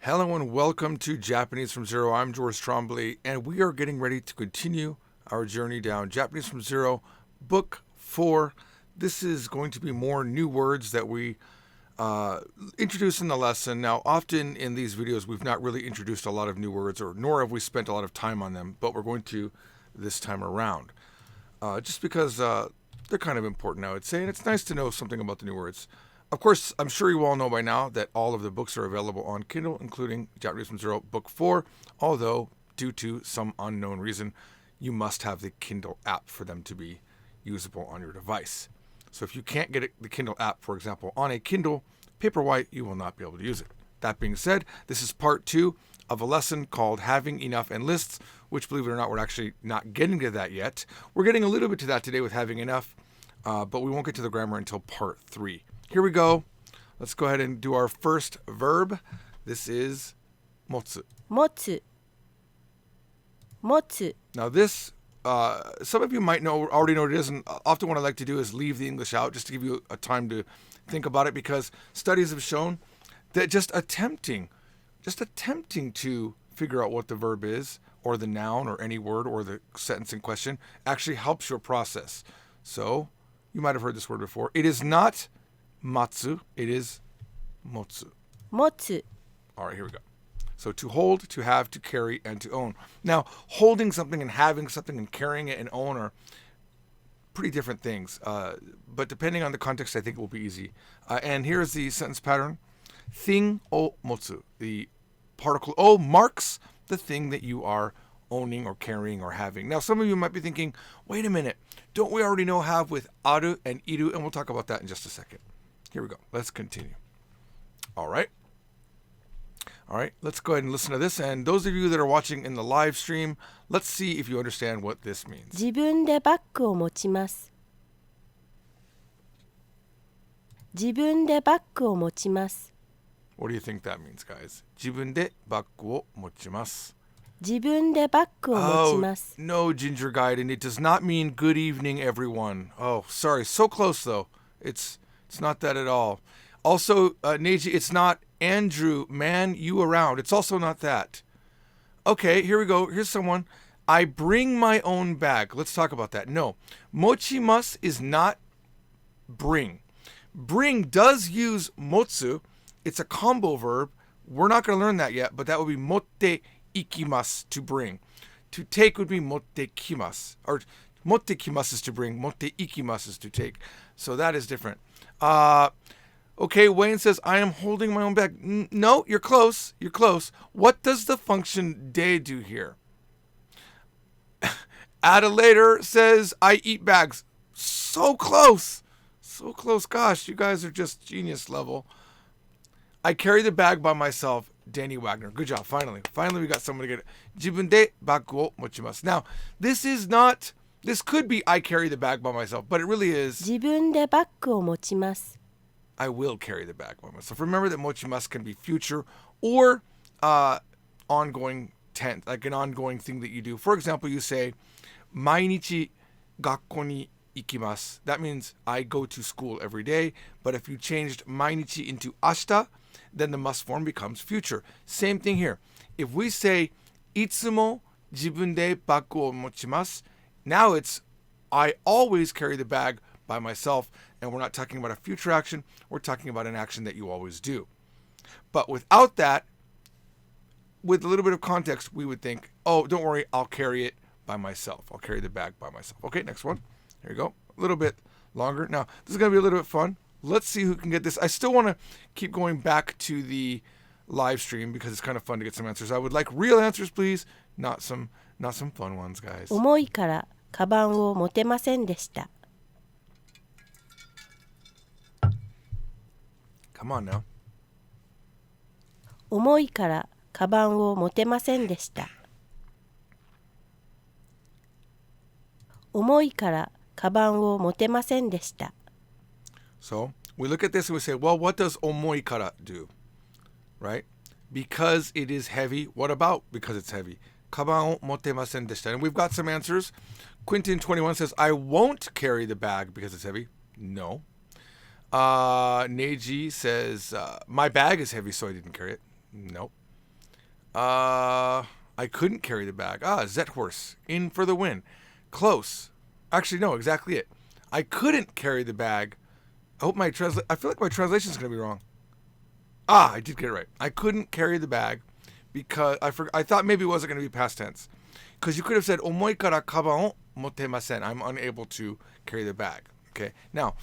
Hello and welcome to Japanese from Zero. I'm George Trombley, and we are getting ready to continue our journey down Japanese from Zero, Book 4. This is going to be more new words that we introduce in the lesson. Now, often in these videos, we've not really introduced a lot of new words, nor have we spent a lot of time on them, but we're going to this time around. Just because they're kind of important, I would say, and it's nice to know something about the new words. Of course, I'm sure you all know by now that all of the books are available on Kindle, including Japanese from Zero, Book 4, although, due to some unknown reason, you must have the Kindle app for them to be usable on your device. So if you can't get the Kindle app, for example, on a Kindle Paperwhite, you will not be able to use it. That being said, this is part 2 of a lesson called Having Enough and Lists, which, believe it or not, we're actually not getting to that yet. We're getting a little bit to that today with having enough, but we won't get to the grammar until part 3. Here we go. Let's go ahead and do our first verb. This is motsu. Motsu. Motsu. Now this, some of you might already know what it is, and often what I like to do is leave the English out just to give you a time to think about it, because studies have shown that just attempting to figure out what the verb is, or the noun, or any word, or the sentence in question, actually helps your process. So, you might have heard this word before. It is not matsu, it is motsu. Motsu. All right, here we go. So to hold, to have, to carry, and to own. Now, holding something and having something and carrying it and own are pretty different things. But depending on the context, I think it will be easy. And here's the sentence pattern. Thing o motsu. The particle o marks the thing that you are owning or carrying or having. Now, some of you might be thinking, wait a minute, don't we already know have with aru and iru? And we'll talk about that in just a second. Here we go. Let's continue. All right, let's go ahead and listen to this. And those of you that are watching in the live stream, let's see if you understand what this means. 自分でバッグを持ちます。自分でバッグを持ちます。 What do you think that means, guys? 自分でバッグを持ちます。自分でバッグを持ちます。 No, Ginger Guide, and it does not mean good evening, everyone. Oh, sorry, so close though. It's not that at all. Also, Neji, it's not Andrew, man, you around. It's also not that. Okay, here we go. Here's someone. I bring my own bag. Let's talk about that. No, mochimasu is not bring. Bring does use motsu. It's a combo verb. We're not going to learn that yet, but that would be motte ikimasu, to bring. To take would be motte kimasu. Or motte kimasu is to bring, motte ikimasu is to take. So that is different. Okay, Wayne says, I am holding my own bag. No, you're close. You're close. What does the function de do here? Adelator says, I eat bags. So close. So close. Gosh, you guys are just genius level. I carry the bag by myself. Danny Wagner. Good job. Finally we got someone to get it. 自分でバッグを持ちます。Now, this could be I carry the bag by myself, but it really is 自分でバッグを持ちます。 I will carry the bag by myself. Remember that mochimasu can be future or ongoing tense, like an ongoing thing that you do. For example, you say, 毎日学校に行きます. That means I go to school every day. But if you changed 毎日 into 明日, then the must form becomes future. Same thing here. If we say いつも自分でバッグを持ちます, now it's I always carry the bag by myself, and we're not talking about a future action, we're talking about an action that you always do. But without that, with a little bit of context, we would think, oh, don't worry, I'll carry it by myself. I'll carry the bag by myself. Okay, next one. Here you go. A little bit longer. Now, this is going to be a little bit fun. Let's see who can get this. I still want to keep going back to the live stream because it's kind of fun to get some answers. I would like real answers, please. Not some fun ones, guys. 重いからカバンを持てませんでした。 Come on now. 重いからカバンを持てませんでした。重いからカバンを持てませんでした。 So we look at this and we say, well, what does omoi kara do? Right? Because it is heavy. What about because it's heavy? Kaban o motemasen deshita. And we've got some answers. Quentin 21 says, I won't carry the bag because it's heavy. No. Neji says, my bag is heavy, so I didn't carry it. Nope. I couldn't carry the bag. Zet horse. In for the win. Close. Actually, no, exactly it. I couldn't carry the bag. I feel like my translation is going to be wrong. I did get it right. I couldn't carry the bag because I thought maybe it wasn't going to be past tense. Because you could have said, omoi kara kaban o motemasen. I'm unable to carry the bag. Okay. Now,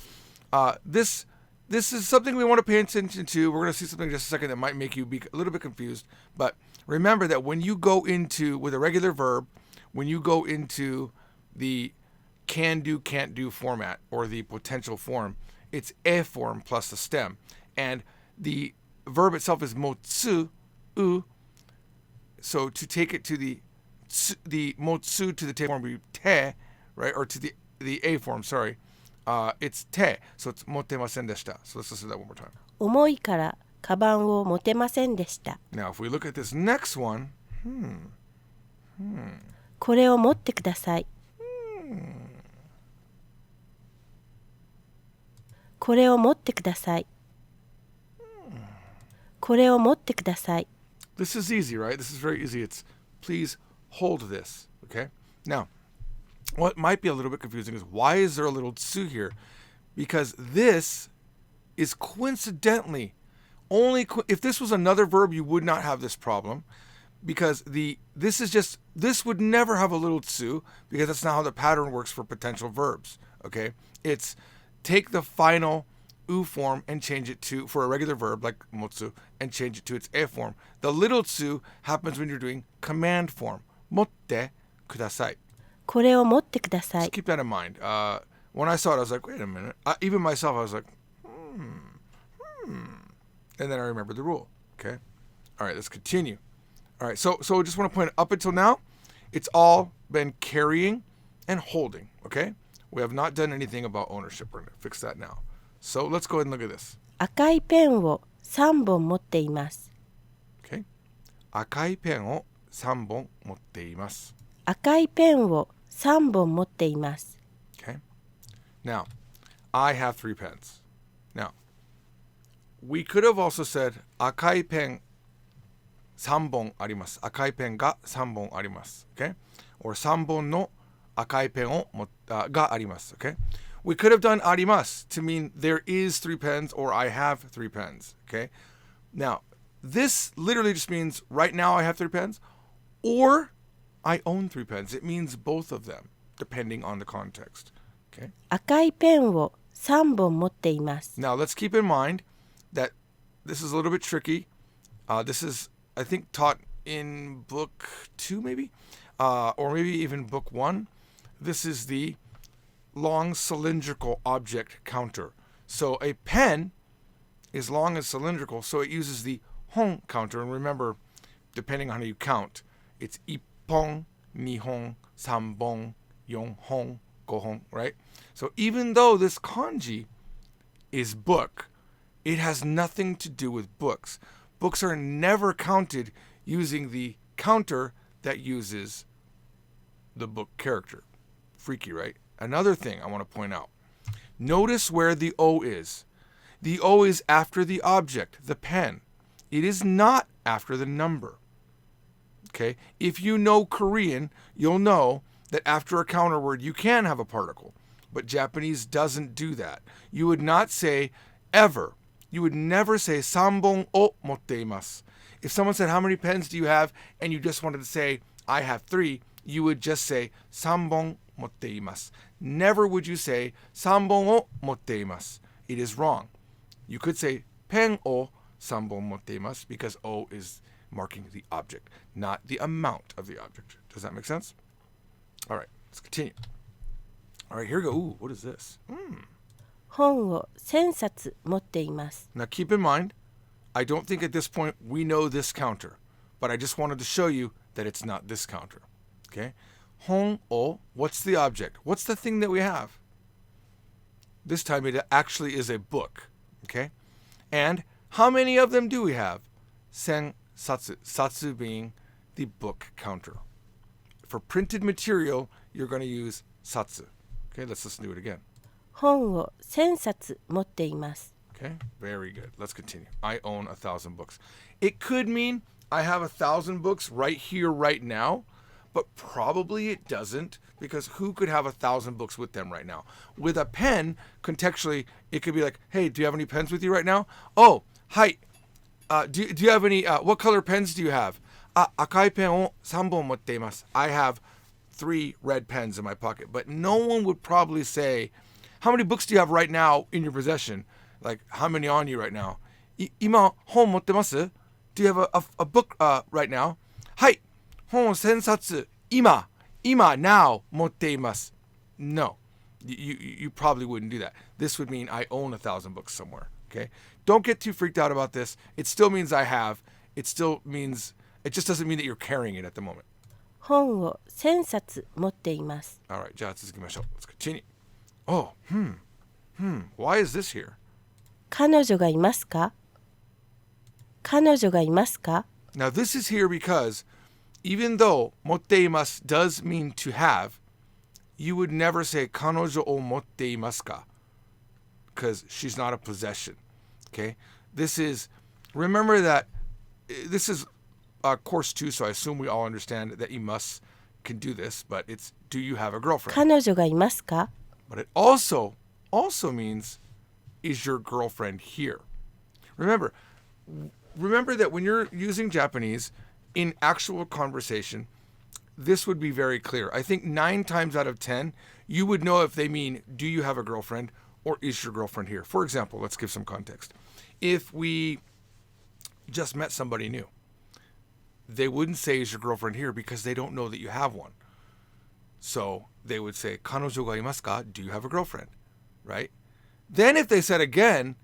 this is something we want to pay attention to. We're going to see something in just a second that might make you be a little bit confused. But remember that when you go into, with a regular verb, when you go into the can do, can't do format or the potential form, it's a form plus the stem. And the verb itself is motsu, u. So to take it to the motsu to the te form would be te, right? Or to the a form, sorry. It's te. So it's motemasen deshita. So let's listen to that one more time. 重いからカバンを持てませんでした。 Now, if we look at this next one, これを持ってください。これを持ってください。これを持ってください。 This is easy, right? This is very easy. It's please hold this, okay? Now, what might be a little bit confusing is why is there a little tsu here? Because this is coincidentally if this was another verb, you would not have this problem. Because this would never have a little tsu because that's not how the pattern works for potential verbs, okay? It's take the final u form and change it to, for a regular verb like motsu, and change it to its e form. The little tsu happens when you're doing command form. Motte kudasai. これを持ってください。 Just keep that in mind. When I saw it, I was like, wait a minute. Even myself, I was like, And then I remembered the rule, okay? All right, let's continue. All right, so I just want to point up until now, it's all been carrying and holding, okay? We have not done anything about ownership. We're going to fix that now. So let's go ahead and look at this. 赤いペンを3本持っています。 Okay? 赤いペンを3本持っています。赤いペンを3本持っています。 Okay? Now, I have 3 pens. Now, we could have also said 赤いペン3本あります。赤いペンが3本あります。Okay? Or 3本の赤いペンをがあります。Okay? We could have done あります to mean there is 3 pens or I have 3 pens. Okay? Now, this literally just means right now I have 3 pens or I own 3 pens. It means both of them depending on the context. Okay? 赤いペンを3本持っています。 Now, let's keep in mind that this is a little bit tricky. This is, I think, taught in book 2 maybe, or maybe even book 1. This is the long cylindrical object counter. So a pen is long and cylindrical, so it uses the hon counter. And remember, depending on how you count, it's ippon, nihon, sanbon, yonhon, gohon, right? So even though this kanji is book, it has nothing to do with books. Books are never counted using the counter that uses the book character. Freaky, right? Another thing I want to point out. Notice where the O is. The O is after the object, the pen. It is not after the number. Okay? If you know Korean, you'll know that after a counter word, you can have a particle. But Japanese doesn't do that. You would not say ever. You would never say 3本を持っています. If someone said, how many pens do you have? And you just wanted to say, I have 3, you would just say 3本持っています. Never would you say 3本を持っています. It is wrong. You could say ペンを3本持っています because O is marking the object, not the amount of the object. Does that make sense? All right, let's continue. All right, here we go. Ooh, what is this? 本を1000冊持っています。 Now keep in mind, I don't think at this point we know this counter, but I just wanted to show you that it's not this counter. Okay? Hon o, what's the object? What's the thing that we have? This time it actually is a book. Okay? And how many of them do we have? 1000 satsu. Satsu being the book counter. For printed material, you're going to use satsu. Okay, let's listen to it again. 本を1000冊持っています。 Okay, very good. Let's continue. I own 1,000 books. It could mean I have 1,000 books right here, right now, but probably it doesn't, because who could have 1,000 books with them right now? With a pen, contextually, it could be like, hey, do you have any pens with you right now? Oh, hi. Do you have any, what color pens do you have? 赤いペンを3本持っています. I have 3 red pens in my pocket. But no one would probably say, how many books do you have right now in your possession? Like, how many on you right now? 今、本持ってます? Do you have a book right now? はい。本を1000冊、今、now 持っています. No. You probably wouldn't do that. This would mean I own 1,000 books somewhere. Okay? Don't get too freaked out about this. It still means I have. It still means, it just doesn't mean that you're carrying it at the moment. 本を1000冊持っています。 Alright, じゃあ続きましょう. Let's continue. Oh, why is this here? 彼女がいますか？彼女がいますか？ Now this is here because even though 持っています does mean to have, you would never say 彼女を持っていますか? Because she's not a possession. Okay? This is, remember that this is course 2, so I assume we all understand that imas can do this, but it's, do you have a girlfriend? 彼女がいますか？ But it also means, is your girlfriend here? Remember that when you're using Japanese in actual conversation, this would be very clear. I think 9 times out of 10, you would know if they mean, do you have a girlfriend or is your girlfriend here? For example, let's give some context. If we just met somebody new, they wouldn't say, is your girlfriend here? Because they don't know that you have one. So they would say, 彼女がいますか? Do you have a girlfriend? Right? Then if they said again,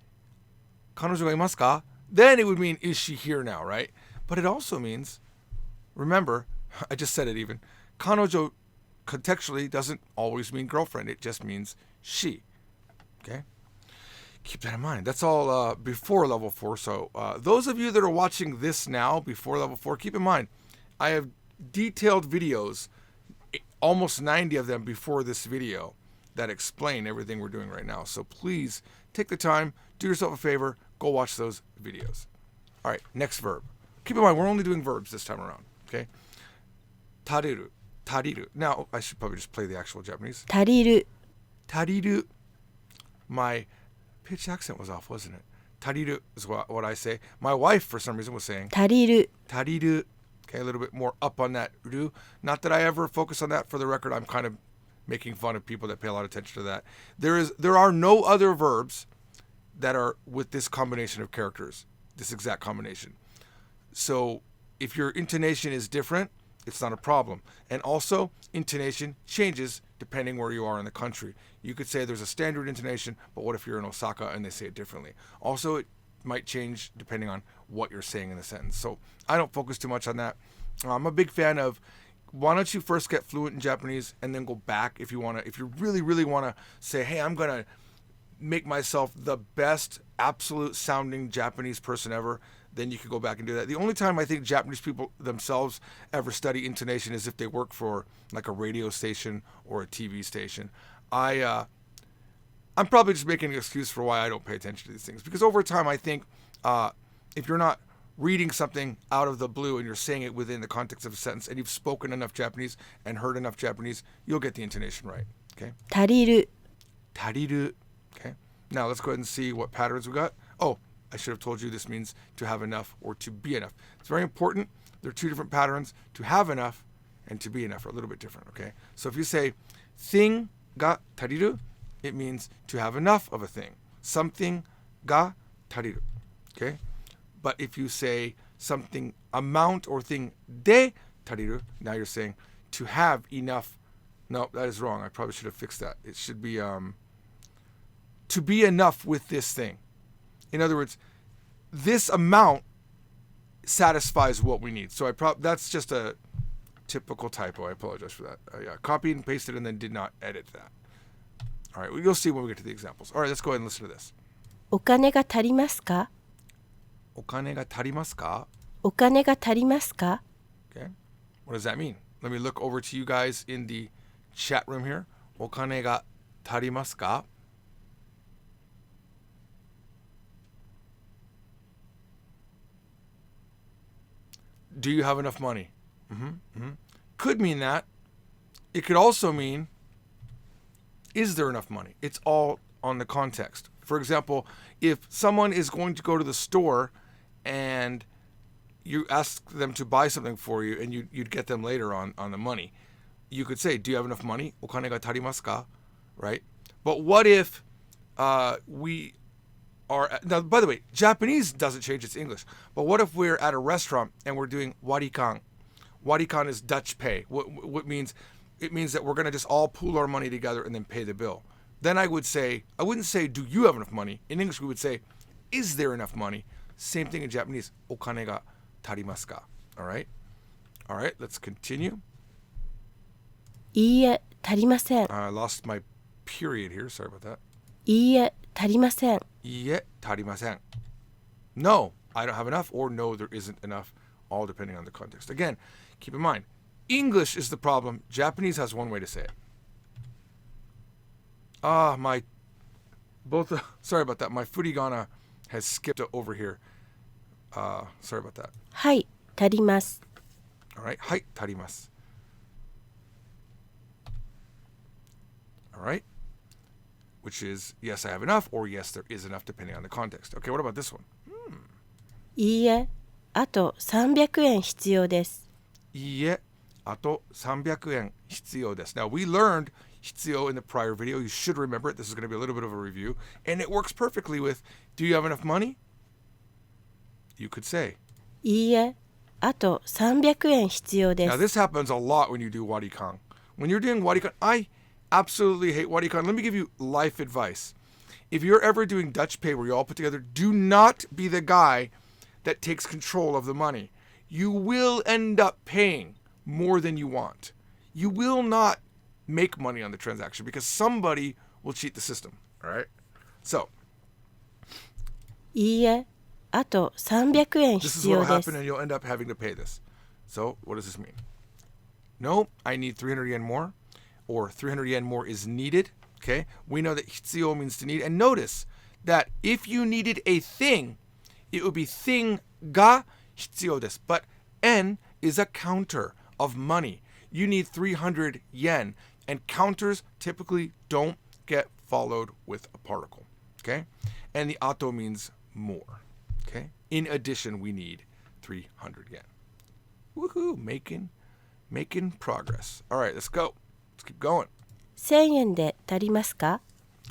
彼女がいますか? Then it would mean, is she here now, right? But it also means, remember, I just said it even, 彼女 contextually doesn't always mean girlfriend. It just means she. Okay? Keep that in mind. That's all before level 4. So those of you that are watching this now before level 4, keep in mind, I have detailed videos, almost 90 of them before this video, that explain everything we're doing right now. So please take the time, do yourself a favor, go watch those videos. All right, next verb. Keep in mind, we're only doing verbs this time around. Okay? Tariru. Tariru. Now, I should probably just play the actual Japanese. 足りる Tariru. My pitch accent was off, wasn't it? Tariru is what I say. My wife, for some reason, was saying 足りる tariru. Okay, a little bit more up on that ru. Not that I ever focus on that. For the record, I'm kind of making fun of people that pay a lot of attention to that. There are no other verbs that are with this combination of characters, this exact combination. So if your intonation is different, it's not a problem. And also, intonation changes depending where you are in the country. You could say there's a standard intonation, but what if you're in Osaka and they say it differently? Also, it might change depending on what you're saying in the sentence. So I don't focus too much on that. I'm a big fan of, why don't you first get fluent in Japanese and then go back if you want to, if you really, really want to say, hey, I'm going to make myself the best absolute sounding Japanese person ever, then you could go back and do that. The only time I think Japanese people themselves ever study intonation is if they work for like a radio station or a TV station. I'm probably just making an excuse for why I don't pay attention to these things, because over time I think if you're not reading something out of the blue and you're saying it within the context of a sentence and you've spoken enough Japanese and heard enough Japanese, you'll get the intonation right. Okay? 足りる Tariru. Okay. Now let's go ahead and see what patterns we got. Oh, I should have told you this means to have enough or to be enough. It's very important. There are 2 different patterns. To have enough and to be enough are a little bit different. Okay. So if you say thing ga tariru, it means to have enough of a thing. Something ga tariru. Okay. But if you say something amount or thing de tariru, now you're saying to have enough. No, that is wrong. I probably should have fixed that. It should be to be enough with this thing. In other words, this amount satisfies what we need. So that's just a typical typo. I apologize for that. Yeah, copied and pasted and then did not edit that. All right, you'll see when we get to the examples. All right, let's go ahead and listen to this. お金が足りますか？お金が足りますか? お金が足りますか？ Okay, what does that mean? Let me look over to you guys in the chat room here. お金が足りますか? do you have enough money? Could mean that. It could also mean, is there enough money? It's all on the context. For example, if someone is going to go to the store and you ask them to buy something for you and you'd get them later on the money, you could say, do you have enough money? お金が足りますか? Right? But what if we are... Now, by the way, Japanese doesn't change its English. But what if we're at a restaurant and we're doing warikan? Warikan is Dutch pay. What means... It means that we're going to just all pool our money together and then pay the bill. Then I wouldn't say, do you have enough money? In English, we would say, is there enough money? Same thing in Japanese. お金が足りますか? All right? All right, let's continue. いいえ、足りません。 I lost my period here. Sorry about that. いいえ、足りません。いいえ、足りません. No, I don't have enough, or no, there isn't enough, all depending on the context. Again, keep in mind, English is the problem. Japanese has one way to say it. Sorry about that. My furigana has skipped over here. Sorry about that. はい、足ります。 All right. はい、足ります. All right. Which is, yes, I have enough, or yes, there is enough, depending on the context. Okay, what about this one? いいえ、あと300円必要です。いいえ、あと300円必要です. Now, we learned 必要 in the prior video. You should remember it. This is going to be a little bit of a review. And it works perfectly with, do you have enough money? You could say. いいえ、あと300円必要で Now, す。 this happens a lot when you do warikan. When you're doing warikan, I absolutely hate warikan. Let me give you life advice. If you're ever doing Dutch pay where you all put together, do not be the guy that takes control of the money. You will end up paying more than you want. You will not make money on the transaction because somebody will cheat the system. All right? So, いいえ、あと300円 this is 必 what 要 will で happen す。 and you'll end up having to pay this. So, what does this mean? No, I need 300 yen more, or 300 yen more is needed. Okay? We know that 必要 means to need. And notice that if you needed a thing, it would be thing ga 必要です. But en is a counter of money. You need 300 yen. And counters typically don't get followed with a particle. Okay? And the ato means more. Okay? In addition, we need 300 yen. Woohoo! Making progress. All right, let's go. Let's keep going. 1000円で足りますか?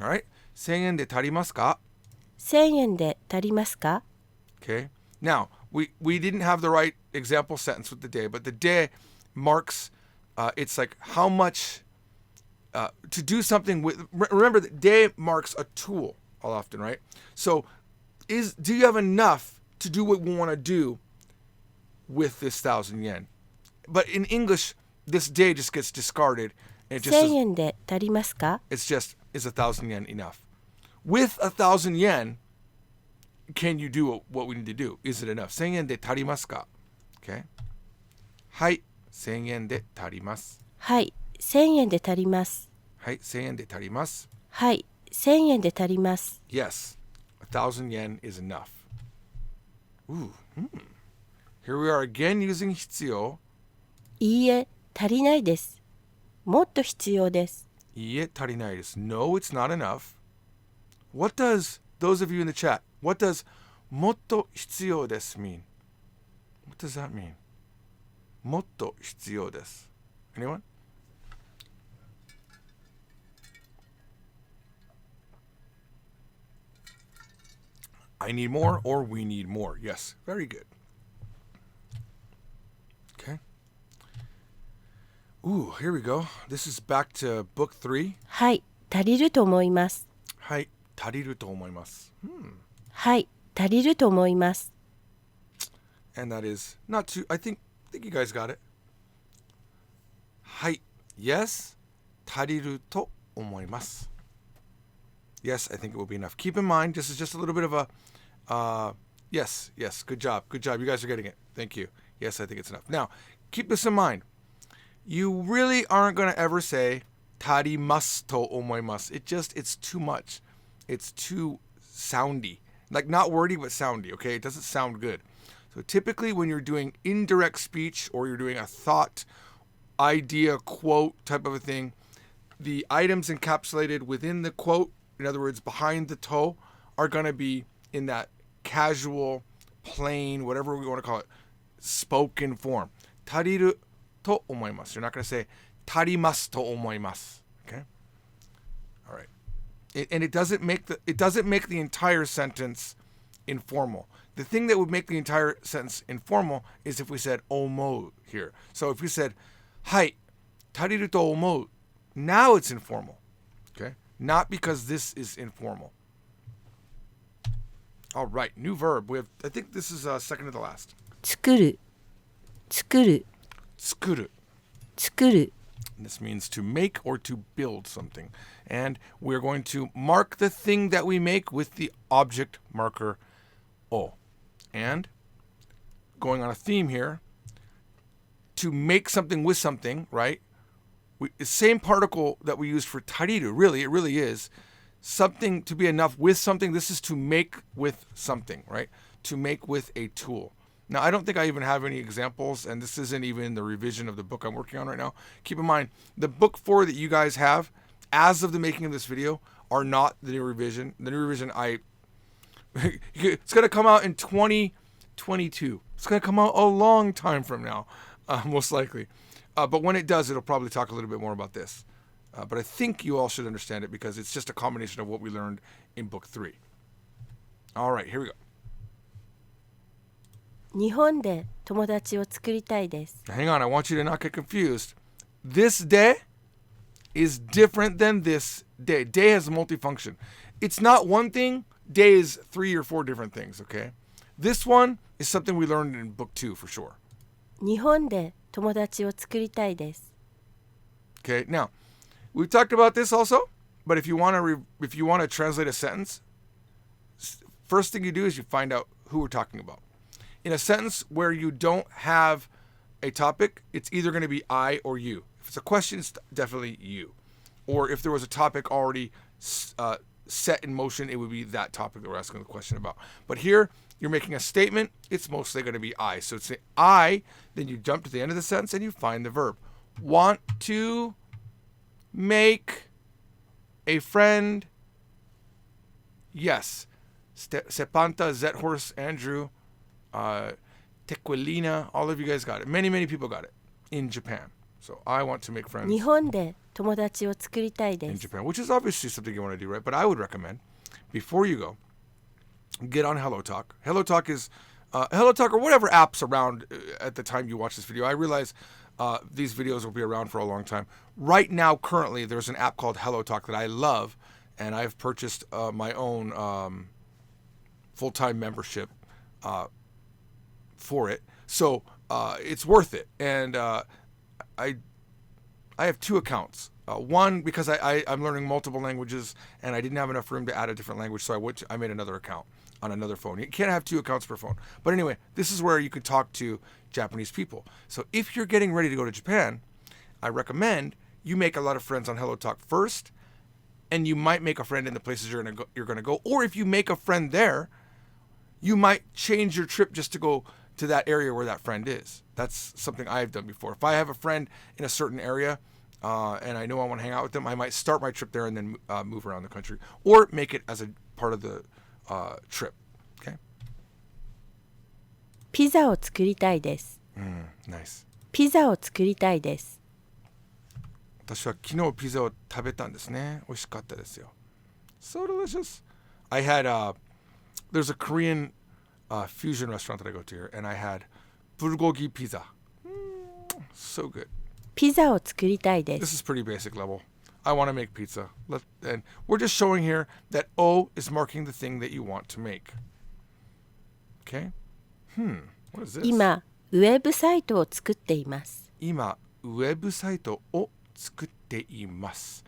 All right. 1000円で足りますか? 1000円で足りますか? Okay. Now, we didn't have the right example sentence with the de, but the de marks, it's like how much, to do something with, remember that de marks a tool all often, right? So, do you have enough to do what we want to do with this 1,000 yen? But in English, this de just gets discarded. And it just 1000 says, 円で足りますか? it's just, is 1,000 yen enough? With 1,000 yen, can you do what we need to do? Is it enough? 1000 yen de tarimasu ka? Okay. はい、1000円で足ります. はい、1000円で足ります。はい、1000円で足ります. はい、1000円で足ります。 Yes, 1,000 yen is enough. Ooh, Here we are again using 必要. いいえ、足りないです。もっと必要です。いいえ、足りないです. No, it's not enough. What does, those of you in the chat, what does もっと必要です mean? What does that mean? もっと必要です. Anyone? I need more or we need more. Yes, very good. Okay. Ooh, here we go. This is back to book 3. はい、足りると思います。はい、足りると思います. はい、足りると思います。 And that is not too, I think you guys got it. はい、yes, 足りると思います. Yes, I think it will be enough. Keep in mind, this is just a little bit of a, yes, good job. You guys are getting it. Thank you. Yes, I think it's enough. Now, keep this in mind. You really aren't going to ever say, 足りますと思います. It's too much. It's too soundy. Like not wordy, but soundy, okay? It doesn't sound good. So typically when you're doing indirect speech or you're doing a thought, idea, quote type of a thing, the items encapsulated within the quote, in other words, behind the to, are going to be in that casual, plain, whatever we want to call it, spoken form. Tariru to omoimasu. You're not going to say tarimasu to omoimasu. Okay? All right. And it doesn't make the entire sentence informal. The thing that would make the entire sentence informal is if we said omou here. So if we said, hai, tariru to omou, now it's informal. Okay? Not because this is informal. All right, new verb. I think this is second to the last. 作る作る Tsukuru. 作る This means to make or to build something. And we're going to mark the thing that we make with the object marker o. And going on a theme here, to make something with something, right? The same particle that we used for tariru, really, it really is. Something to be enough with something. This is to make with something, right? To make with a tool. Now, I don't think I even have any examples, and this isn't even the revision of the book I'm working on right now. Keep in mind, the book 4 that you guys have, as of the making of this video, are not the new revision. The new revision, it's going to come out in 2022. It's going to come out a long time from now, most likely. But when it does, it'll probably talk a little bit more about this. But I think you all should understand it because it's just a combination of what we learned in book 3. All right, here we go. 日本で友達を作りたいです Hang on, I want you to not get confused. This day is different than this day. Day has a multifunction. It's not one thing. Day is 3 or 4 different things, okay? This one is something we learned in book 2 for sure. 日本で友達を作りたいです Okay, now, we've talked about this also, but if you want to translate a sentence, first thing you do is you find out who we're talking about. In a sentence where you don't have a topic, it's either going to be I or you. If it's a question, it's definitely you. Or if there was a topic already set in motion, it would be that topic that we're asking the question about. But here, you're making a statement, it's mostly going to be I. So it's I, then you jump to the end of the sentence and you find the verb. Want to make a friend? Yes. Sepanta, Zethorst, Andrew, Tequilina, all of you guys got it. Many, many people got it in Japan. So I want to make friends 日本で友達を作りたいで in す Japan, which is obviously something you want to do, right? But I would recommend, before you go, get on HelloTalk. HelloTalk is, HelloTalk or whatever app's around at the time you watch this video. I realize these videos will be around for a long time. Right now, currently, there's an app called HelloTalk that I love, and I've purchased my own full-time membership for it. So it's worth it. And I have 2 accounts. One, because I'm learning multiple languages, and I didn't have enough room to add a different language, so I made another account on another phone. You can't have 2 accounts per phone. But anyway, this is where you can talk to Japanese people. So if you're getting ready to go to Japan, I recommend you make a lot of friends on HelloTalk first, and you might make a friend in the places you're going to go. Or if you make a friend there, you might change your trip just to go to that area where that friend is. That's something I've done before. If I have a friend in a certain area and I know I want to hang out with them, I might start my trip there and then move around the country, or make it as a part of the trip. Okay? ピザを作りたいです Nice. ピザを作りたいです 私は昨日ピザを食べたんですね。美味しかったですよ。So delicious. I had there's a Korean fusion restaurant that I go to here, and I had bulgogi pizza. So good. ピザを作りたいで This す is pretty basic level. I want to make pizza. And we're just showing here that O is marking the thing that you want to make. Okay? What is this? 今ウェブサイトを作っています 今、ウェブサイトを作っています。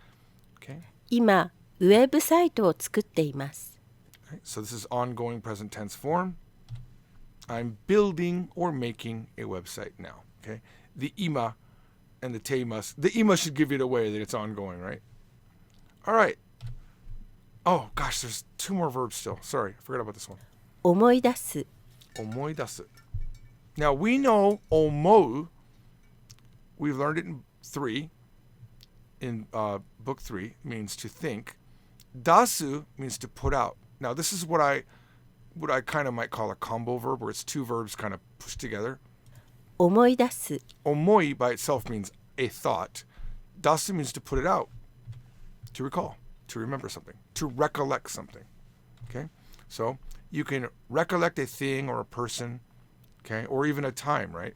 Okay? 今ウェブサイトを作っています Okay, so this is ongoing present tense form. I'm building or making a website now. Okay? The ima and the teimas. The ima should give it away that it's ongoing, right? All right. Oh, gosh, there's 2 more verbs still. Sorry, I forgot about this one. 思い出す 思い出す. Now, we know omou, we've learned it in book 3, means to think. Dasu means to put out. Now, this is what I kind of might call a combo verb, where it's two verbs kind of pushed together. 思い出す Omoi by itself means a thought. Dasu means to put it out, to recall, to remember something, to recollect something. Okay? So you can recollect a thing or a person, okay, or even a time, right?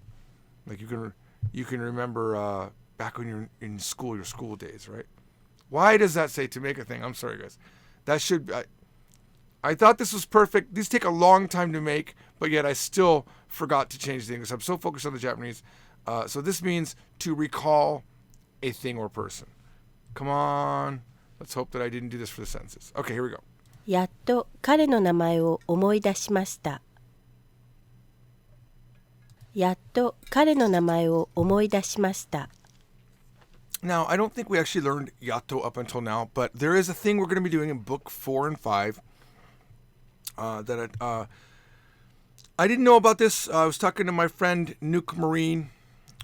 Like you can remember back when you're in school, your school days, right? Why does that say to make a thing? I'm sorry, guys. That should be... I thought this was perfect. These take a long time to make, but yet I still forgot to change the English. I'm so focused on the Japanese. So this means to recall a thing or person. Come on. Let's hope that I didn't do this for the sentences. Okay, here we go. やっと彼の名前を思い出しました。やっと彼の名前を思い出しました。 Now, I don't think we actually learned yato up until now, but there is a thing we're going to be doing in book 4 and 5 that I didn't know about this. I was talking to my friend Nuke Marine.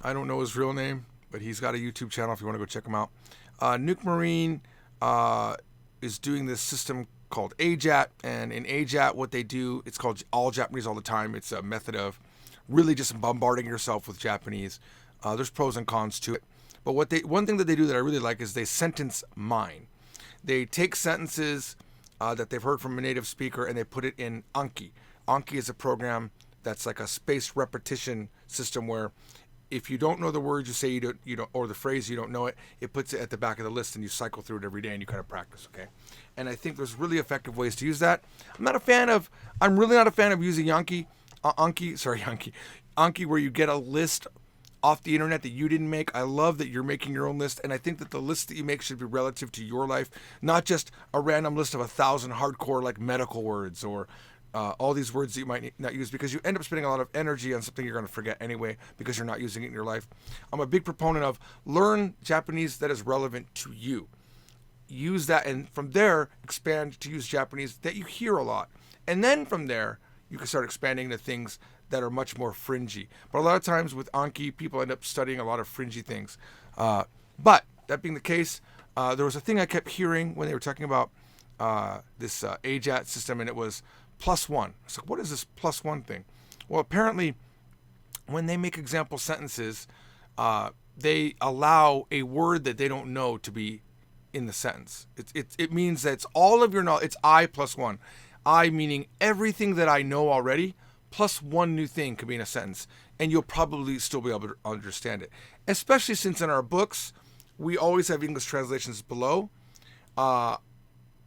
I don't know his real name, but he's got a YouTube channel if you want to go check him out. Nuke Marine is doing this system called AJAT, and in AJAT, what they do, it's called All Japanese All the Time. It's a method of really just bombarding yourself with Japanese. There's pros and cons to it. But one thing that they do that I really like is they sentence mine. They take sentences that they've heard from a native speaker and they put it in Anki. Anki is a program that's like a spaced repetition system where if you don't know the words you say you don't, or the phrase you don't know it, it puts it at the back of the list and you cycle through it every day and you kind of practice, okay? And I think there's really effective ways to use that. I'm really not a fan of using Anki where you get a list off the internet that you didn't make. I love that you're making your own list, and I think that the list that you make should be relative to your life, not just a random list of 1,000 hardcore like medical words or all these words that you might not use, because you end up spending a lot of energy on something you're going to forget anyway because you're not using it in your life. I'm a big proponent of learn Japanese that is relevant to you. Use that, and from there expand to use Japanese that you hear a lot, and then from there you can start expanding to things that are much more fringy. But a lot of times with Anki, people end up studying a lot of fringy things. But that being the case, there was a thing I kept hearing when they were talking about this AJAT system, and it was +1. I was like, what is this +1 thing? Well, apparently, when they make example sentences, they allow a word that they don't know to be in the sentence. It means that it's all of your knowledge. It's I +1. I meaning everything that I know already, plus one new thing could be in a sentence, and you'll probably still be able to understand it. Especially since in our books, we always have English translations below.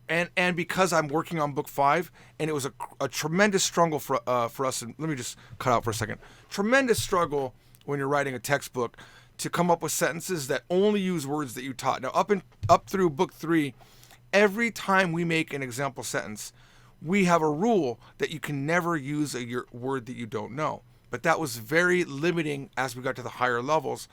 And because I'm working on book 5, and it was a tremendous struggle for us, and let me just cut out for a second. Tremendous struggle when you're writing a textbook to come up with sentences that only use words that you taught. Now, up through book 3, every time we make an example sentence, we have a rule that you can never use a word that you don't know. But that was very limiting as we got to the higher levels,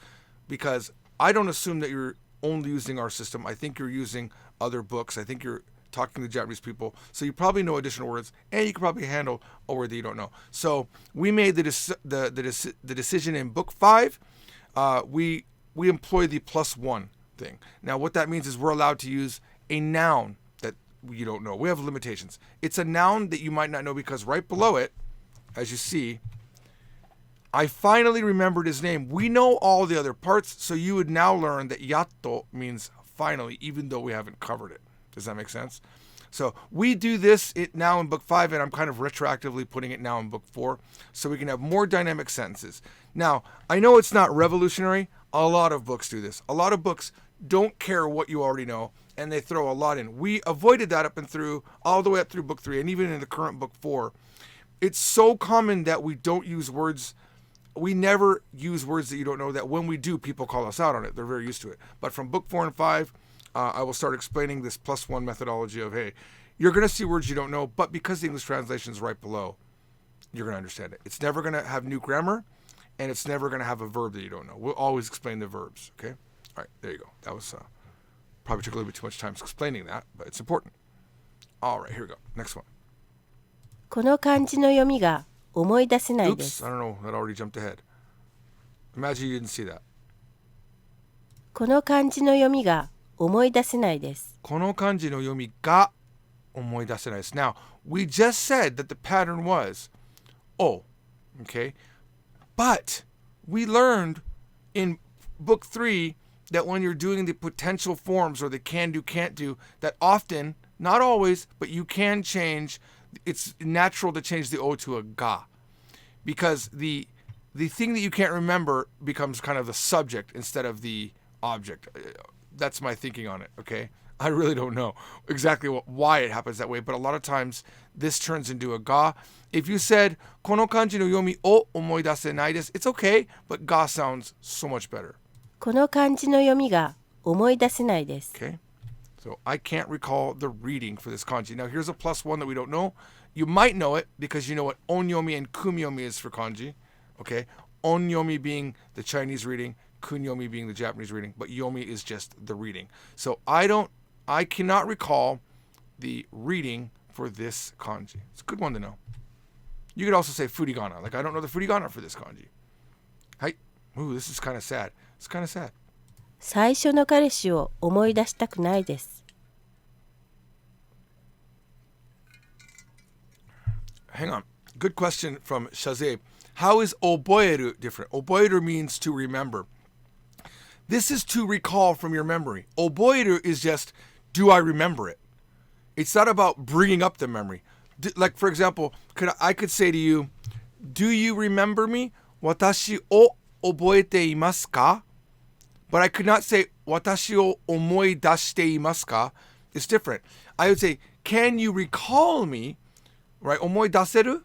because I don't assume that you're only using our system. I think you're using other books. I think you're talking to Japanese people. So you probably know additional words, and you can probably handle a word that you don't know. So we made the decision in book 5. We employ the +1 thing. Now what that means is we're allowed to use a noun that you don't know. We have limitations. It's a noun that you might not know because right below it, as you see, I finally remembered his name. We know all the other parts, so you would now learn that yatto means finally, even though we haven't covered it. Does that make sense? So we do this now in book 5, and I'm kind of retroactively putting it now in book 4, so we can have more dynamic sentences. Now, I know it's not revolutionary. A lot of books do this. A lot of books don't care what you already know, and they throw a lot in. We avoided that all the way up through book 3, and even in the current book 4. It's so common that we don't use words. We never use words that you don't know, that when we do, people call us out on it. They're very used to it. But from book 4 and 5, I will start explaining this +1 methodology of, hey, you're going to see words you don't know, but because the English translation is right below, you're going to understand it. It's never going to have new grammar, and it's never going to have a verb that you don't know. We'll always explain the verbs, okay? All right, there you go. That was probably took a little bit too much time explaining that, but it's important. All right, here we go. Next one. この漢字の読みが思い出せないで Oops, す。 I don't know. That already jumped ahead. Imagine you didn't see that. この漢字の読みが思い出せないです。この漢字の読みが思い出せないです。Now, we just said that the pattern was oh, okay? But we learned in book 3 that when you're doing the potential forms or the can do, can't do, that often, not always, but you can change, it's natural to change the O to a ga. Because the thing that you can't remember becomes kind of the subject instead of the object. That's my thinking on it, okay? I really don't know exactly why it happens that way, but a lot of times this turns into a ga. If you said, この漢字の読みを思い出せないです, it's okay, but ga sounds so much better. この漢字の読みが思い出せないです。 Okay? So I can't recall the reading for this kanji. Now here's a plus one that we don't know. You might know it because you know what onyomi and kumyomi is for kanji. Okay? Onyomi being the Chinese reading, kunyomi being the Japanese reading, but yomi is just the reading. So I cannot recall the reading for this kanji. It's a good one to know. You could also say furigana. Like, I don't know the furigana for this kanji. Hi. Ooh, this is kind of sad. It's kind of sad. 最初の彼氏を思い出したくないです。 Hang on. Good question from Shazeb. How is oboeru different? Oboeru means to remember. This is to recall from your memory. Oboeru is just, do I remember it? It's not about bringing up the memory. Like, for example, I could say to you, do you remember me? Watashi o oboete imasu ka? But I could not say, watashi o omoi dashite imasu ka? It's different. I would say, can you recall me? Right? Omoi daseru?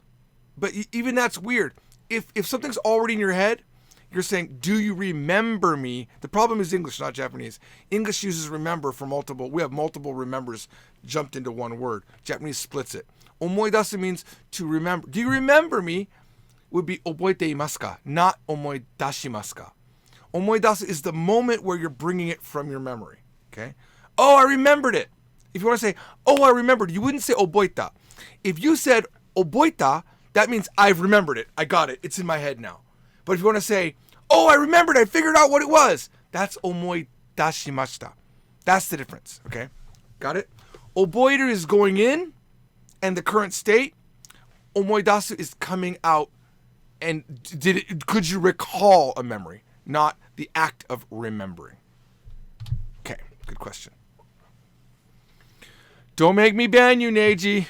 But even that's weird. If something's already in your head, you're saying, do you remember me? The problem is English, not Japanese. English uses remember for multiple. We have multiple remembers jumped into one word. Japanese splits it. Omoidasu means to remember. Do you remember me? Would be oboete imasu ka, not omoidashimasu ka. Omoidasu is the moment where you're bringing it from your memory. Okay? Oh, I remembered it. If you want to say, oh, I remembered, you wouldn't say oboita. If you said oboita, that means I've remembered it. I got it. It's in my head now. But if you want to say, oh, I remembered, I figured out what it was, that's omoidashimashita. That's the difference. Okay? Got it? Oboiru is going in, and the current state. Omoidasu is coming out. And could you recall a memory? Not the act of remembering. Okay, good question. Don't make me ban you, Neji.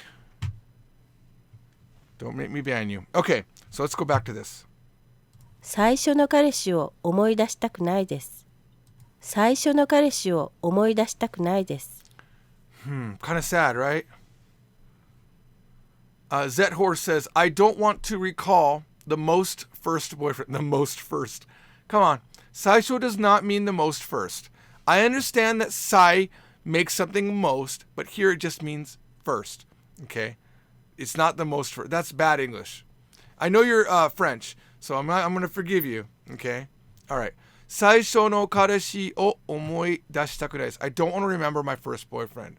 Don't make me ban you. Okay, so let's go back to this. 最初の彼氏を思い出したくないです。最初の彼氏を思い出したくないです。 Kind of sad, right? Zethor says, I don't want to recall the most first boyfriend. The most first. Come on. Saisho does not mean the most first. I understand that sai makes something most, but here it just means first. Okay? It's not the most first. That's bad English. I know you're French, so I'm going to forgive you. Okay? All right. Saisho no kareshi o omoi dashitaku desu. I don't want to remember my first boyfriend.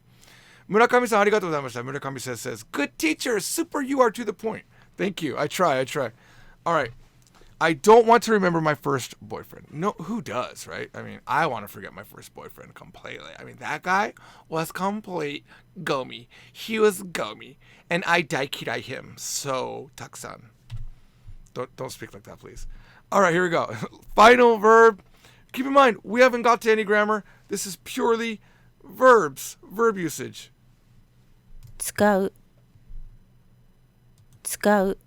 Murakami-san, arigatou gozaimashita. Murakami says, good teacher, super, you are to the point. Thank you. I try. All right. I don't want to remember my first boyfriend. No, who does, right? I mean, I want to forget my first boyfriend completely. I mean, that guy was complete gomi. He was gomi. And I daikirai him so takusan. Don't speak like that, please. All right, here we go. Final verb. Keep in mind, we haven't got to any grammar. This is purely verbs, verb usage. 使う。使う。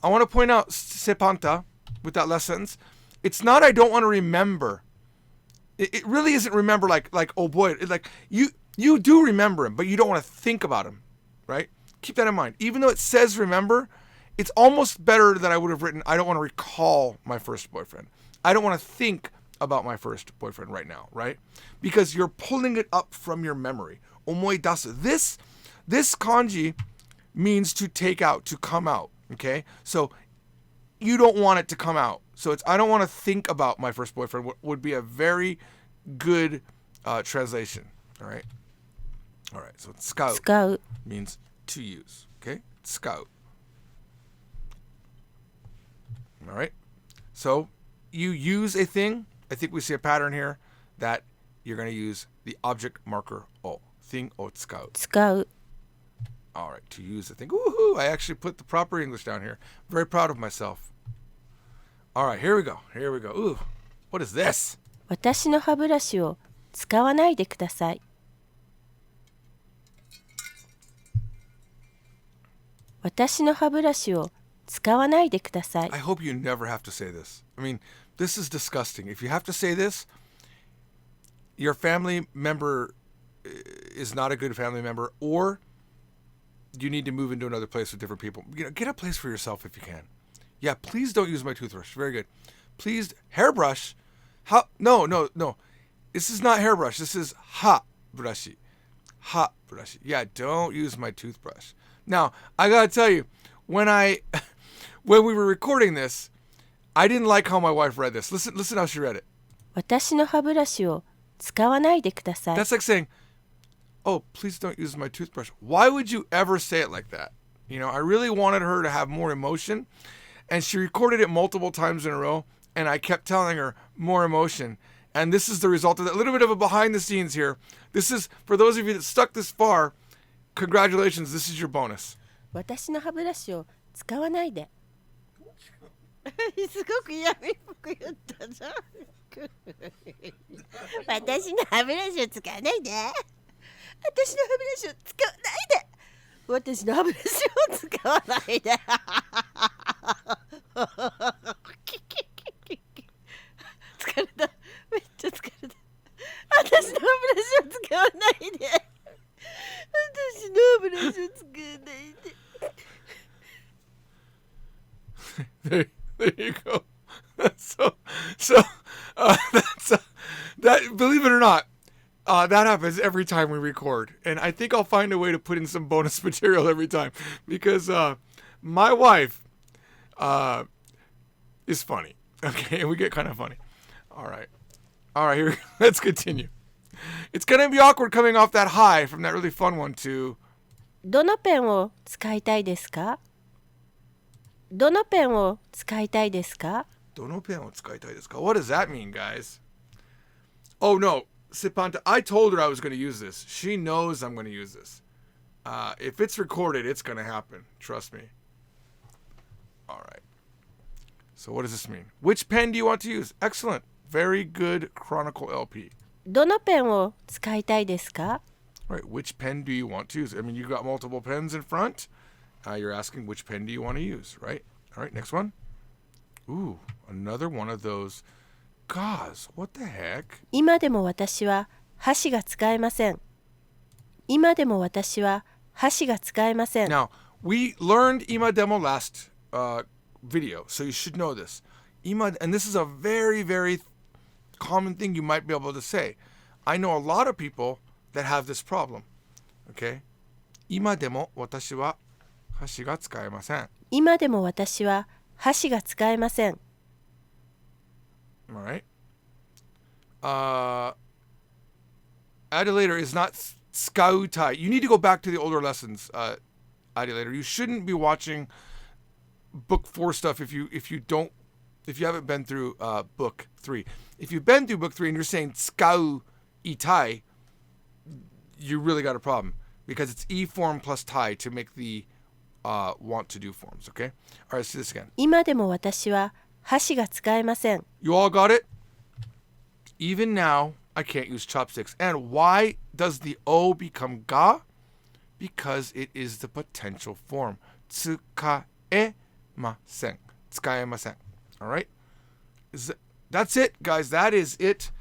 I want to point out sepanta with that last sentence. It's not I don't want to remember. It really isn't remember like oh boy. Like you do remember him, but you don't want to think about him, right? Keep that in mind. Even though it says remember, it's almost better that I would have written I don't want to recall my first boyfriend. I don't want to think about my first boyfriend right now, right? Because you're pulling it up from your memory. Omoidasu. This kanji means to take out, to come out. Okay, so you don't want it to come out. So it's I don't want to think about my first boyfriend would be a very good translation. All right. So scout 使う。 means to use. Okay, scout. All right. So you use a thing. I think we see a pattern here that you're going to use the object marker o. Thing o tsukau. 使う All right. To use the thing. Woohoo! I actually put the proper English down here. Very proud of myself. All right. Here we go. Here we go. Ooh. What is this? 私の歯ブラシを使わないでください。私の歯ブラシを使わないでください。 I hope you never have to say this. I mean, this is disgusting. If you have to say this, your family member is not a good family member, or you need to move into another place with different people. You know, get a place for yourself if you can. Yeah, please don't use my toothbrush. Very good. Please, hairbrush. How? No. This is not hairbrush. This is ha brushi. Ha brushi. Yeah, don't use my toothbrush. Now, I gotta tell you, when we were recording this, I didn't like how my wife read this. Listen how she read it. 私の歯ブラシを使わないでください。 That's like saying, oh, please don't use my toothbrush. Why would you ever say it like that? You know, I really wanted her to have more emotion, and she recorded it multiple times in a row, and I kept telling her more emotion. And this is the result of that. A little bit of a behind the scenes here. This is, for those of you that stuck this far, congratulations, this is your bonus. 私の歯ブラシを使わないで。すごく嫌味っぽく言ったじゃん。私の歯ブラシを使わないで。私の歯ブラシを使わないで。私の歯ブラシを使わないで。疲れた。めっちゃ疲れた。私の歯ブラシを使わないで。私の歯ブラシを使わないで。There you go. That. Believe it or not, that happens every time we record, and I think I'll find a way to put in some bonus material every time because my wife is funny. Okay, we get kind of funny. All right, here. Let's continue. It's gonna be awkward coming off that high from that really fun one to. どのペンを使いたいですか？どのペンを使いたいですか？ What does that mean, guys? Oh, no. Sipanta, I told her I was going to use this. She knows I'm going to use this. If it's recorded, it's going to happen. Trust me. All right. So what does this mean? Which pen do you want to use? Excellent. Very good Chronicle LP. どのペンを使いたいですか？ All right. Which pen do you want to use? I mean, you've got multiple pens in front. You're asking which pen do you want to use, right? All right, next one. Ooh, another one of those. Gauze, what the heck? 今でも私は箸が使えません。今でも私は箸が使えません。 Now, we learned ima demo last video, so you should know this. Ima, and this is a very, very common thing you might be able to say. I know a lot of people that have this problem. Okay? 今でも私は箸が使えません。今でも私は箸が使えません。 All right. Adelator is not skautai. You need to go back to the older lessons, Adelator. You shouldn't be watching book 4 stuff if you haven't been through book 3. If you've been through book 3 and you're saying skau itai, you really got a problem because it's e form plus tai to make the want to do forms, okay? All right, let's do this again. 今でも私は箸が使えません。 You all got it? Even now, I can't use chopsticks. And why does the O become ga? Because it is the potential form. Tsukaemasen. Tsukaemasen. All right? That's it, guys. That is it.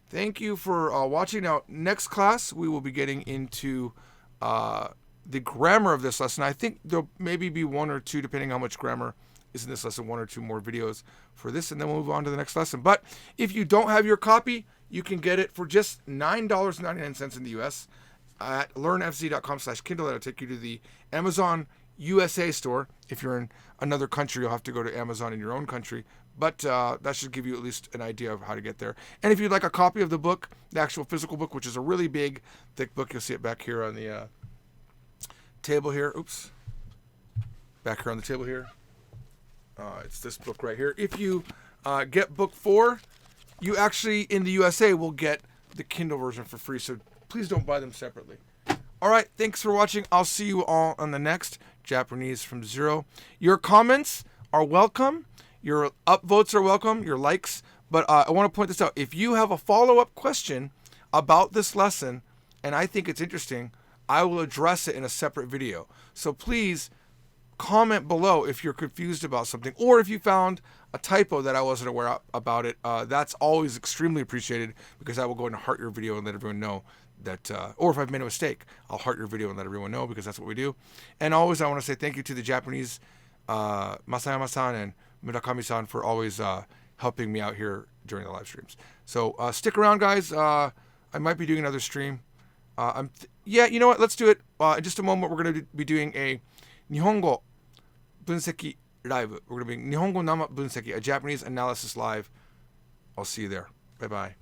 Thank you for watching. Now, next class, we will be getting into the grammar of this lesson. I think there'll maybe be 1 or 2, depending how much grammar is in this lesson, 1 or 2 more videos for this, and then we'll move on to the next lesson. But if you don't have your copy, you can get it for just $9.99 in the U.S. at learnfz.com/Kindle. That'll take you to the Amazon USA store. If you're in another country, you'll have to go to Amazon in your own country. But that should give you at least an idea of how to get there. And if you'd like a copy of the book, the actual physical book, which is a really big, thick book, you'll see it back here on the table here. Oops. Back here on the table here. It's this book right here. If you get book 4, you actually, in the USA, will get the Kindle version for free. So please don't buy them separately. All right, thanks for watching. I'll see you all on the next Japanese from Zero. Your comments are welcome. Your upvotes are welcome. Your likes. But I want to point this out. If you have a follow-up question about this lesson, and I think it's interesting, I will address it in a separate video. So please comment below if you're confused about something, or if you found a typo that I wasn't aware about it. That's always extremely appreciated, because I will go and heart your video and let everyone know that, or if I've made a mistake, I'll heart your video and let everyone know, because that's what we do. And always, I want to say thank you to the Japanese Masayama-san and Murakami-san for always helping me out here during the live streams. So stick around, guys. I might be doing another stream. Yeah, you know what? Let's do it. In just a moment, we're going to be doing a Nihongo Bunseki Live. We're going to be Nihongo Nama Bunseki, a Japanese analysis live. I'll see you there. Bye-bye.